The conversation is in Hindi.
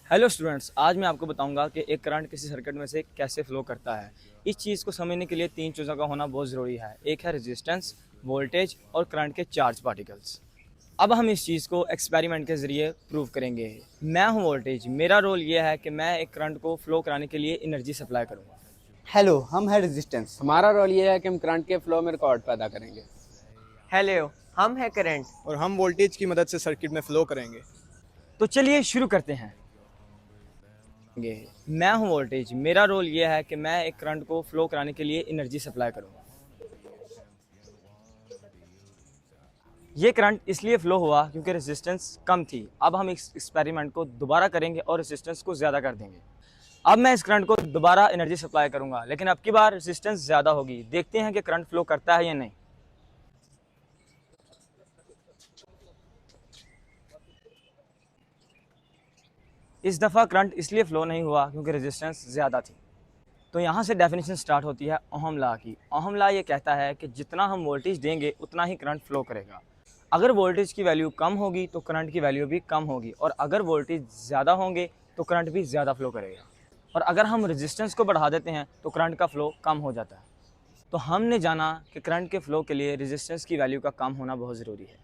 हेलो स्टूडेंट्स, आज मैं आपको बताऊंगा कि एक करंट किसी सर्किट में से कैसे फ्लो करता है। इस चीज़ को समझने के लिए तीन चीज़ों का होना बहुत ज़रूरी है। एक है रेजिस्टेंस, वोल्टेज और करंट के चार्ज पार्टिकल्स। अब हम इस चीज़ को एक्सपेरिमेंट के ज़रिए प्रूव करेंगे। मैं हूं वोल्टेज। मेरा रोल यह है कि मैं एक करंट को फ्लो कराने के लिए एनर्जी सप्लाई करूँगा। हेलो, हम है रेजिस्टेंस। हमारा रोल ये है कि हम करंट के फ्लो में रिकॉर्ड पैदा करेंगे। हेलो, हम है करंट। और हम वोल्टेज की मदद से सर्किट में फ्लो करेंगे। तो चलिए शुरू करते हैं। मैं हूं वोल्टेज। मेरा रोल यह है कि मैं एक करंट को फ्लो कराने के लिए एनर्जी सप्लाई करूँगा। ये करंट इसलिए फ्लो हुआ क्योंकि रेजिस्टेंस कम थी। अब हम इस एक्सपेरिमेंट को दोबारा करेंगे और रेजिस्टेंस को ज़्यादा कर देंगे। अब मैं इस करंट को दोबारा एनर्जी सप्लाई करूंगा, लेकिन अब की बार रेजिस्टेंस ज़्यादा होगी। देखते हैं कि करंट फ्लो करता है या नहीं। इस दफ़ा करंट इसलिए फ्लो नहीं हुआ क्योंकि रेजिस्टेंस ज़्यादा थी। तो यहाँ से डेफिनेशन स्टार्ट होती है ओहम लॉ की। ओहम लॉ ये कहता है कि जितना हम वोल्टेज देंगे उतना ही करंट फ्लो करेगा। अगर वोल्टेज की वैल्यू कम होगी तो करंट की वैल्यू भी कम होगी, और अगर वोल्टेज ज़्यादा होंगे तो करंट भी ज़्यादा फ्लो करेगा। और अगर हम रेजिस्टेंस को बढ़ा देते हैं तो करंट का फ्लो कम हो जाता है। तो हमने जाना कि करंट के फ्लो के लिए रेजिस्टेंस की वैल्यू का कम होना बहुत ज़रूरी है।